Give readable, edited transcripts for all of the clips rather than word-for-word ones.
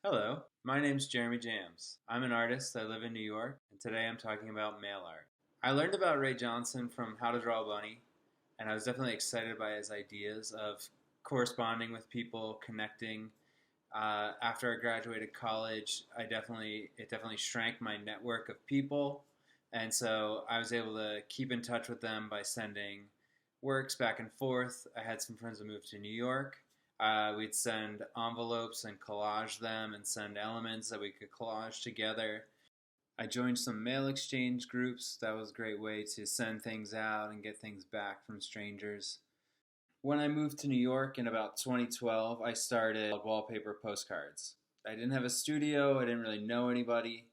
Hello, my name's Jeremy Jams. I'm an artist. I live in New York, and today I'm talking about mail art. I learned about Ray Johnson from How to Draw a Bunny, and I was definitely excited by his ideas of corresponding with people, connecting. After I graduated college, it definitely shrank my network of people, and so I was able to keep in touch with them by sending works back and forth. I had some friends that moved to New York. We'd send envelopes and collage them and send elements that we could collage together. I joined some mail exchange groups. That was a great way to send things out and get things back from strangers. When I moved to New York in about 2012, I started Wallpaper Postcards. I didn't have a studio, I didn't really know anybody.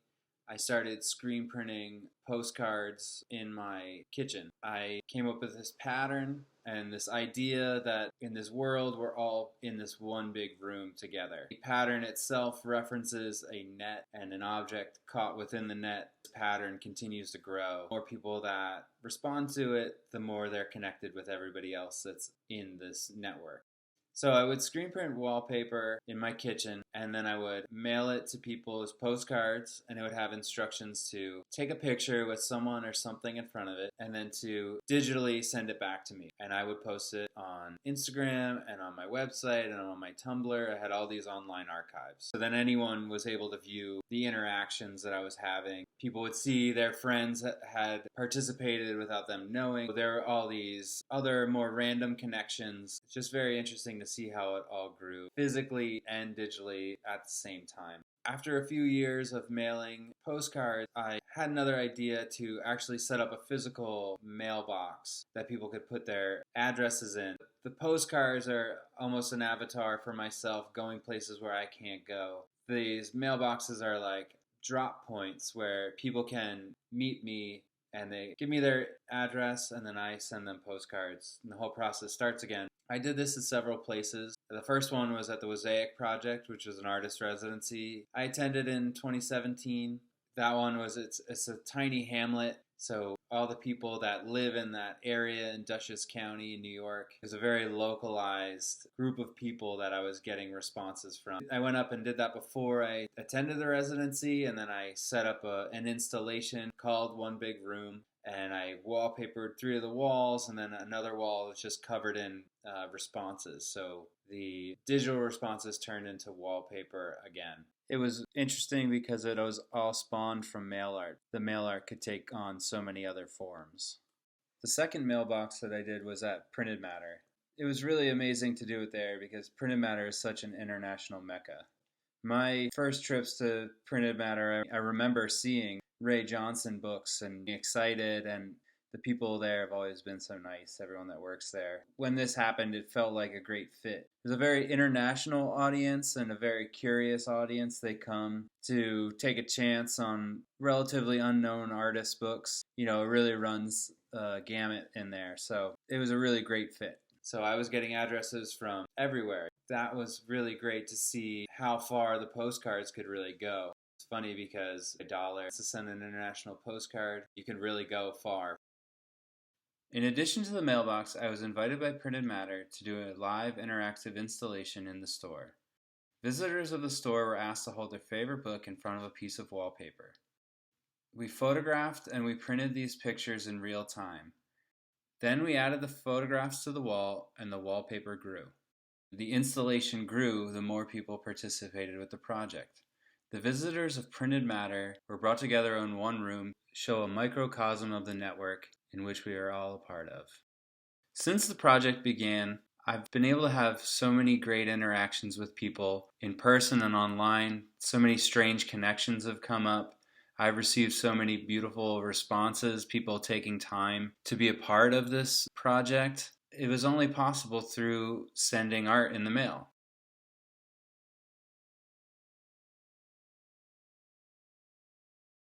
I started screen printing postcards in my kitchen. I came up with this pattern and this idea that in this world we're all in this one big room together. The pattern itself references a net and an object caught within the net. This pattern continues to grow. The more people that respond to it, the more they're connected with everybody else that's in this network. So I would screen print wallpaper in my kitchen, and then I would mail it to people as postcards, and it would have instructions to take a picture with someone or something in front of it, and then to digitally send it back to me. And I would post it on Instagram and on my website and on my Tumblr. I had all these online archives. So then anyone was able to view the interactions that I was having. People would see their friends had participated without them knowing. There were all these other more random connections. It's just very interesting to see how it all grew physically and digitally at the same time. After a few years of mailing postcards, I had another idea to actually set up a physical mailbox that people could put their addresses in. The postcards are almost an avatar for myself going places where I can't go. These mailboxes are like drop points where people can meet me and they give me their address and then I send them postcards and the whole process starts again. I did this in several places. The first one was at the Mosaic Project, which was an artist residency I attended in 2017. That one was, it's a tiny hamlet, so all the people that live in that area in Dutchess County in New York, it was a very localized group of people that I was getting responses from. I went up and did that before I attended the residency, and then I set up an installation called One Big Room, and I wallpapered 3 of the walls, and then another wall was just covered in responses. So the digital responses turned into wallpaper again. It was interesting because it was all spawned from mail art. The mail art could take on so many other forms. The second mailbox that I did was at Printed Matter. It was really amazing to do it there because Printed Matter is such an international mecca. My first trips to Printed Matter, I remember seeing Ray Johnson books and being excited, and the people there have always been so nice, everyone that works there. When this happened, it felt like a great fit. There's a very international audience and a very curious audience. They come to take a chance on relatively unknown artist books. You know, it really runs a gamut in there. So it was a really great fit. So I was getting addresses from everywhere. That was really great to see how far the postcards could really go. It's funny because $1 to send an international postcard, you can really go far. In addition to the mailbox, I was invited by Printed Matter to do a live interactive installation in the store. Visitors of the store were asked to hold their favorite book in front of a piece of wallpaper. We photographed and we printed these pictures in real time. Then we added the photographs to the wall and the wallpaper grew. The installation grew the more people participated with the project. The visitors of Printed Matter were brought together in one room to show a microcosm of the network in which we are all a part of. Since the project began, I've been able to have so many great interactions with people in person and online. So many strange connections have come up. I've received so many beautiful responses, people taking time to be a part of this project. It was only possible through sending art in the mail.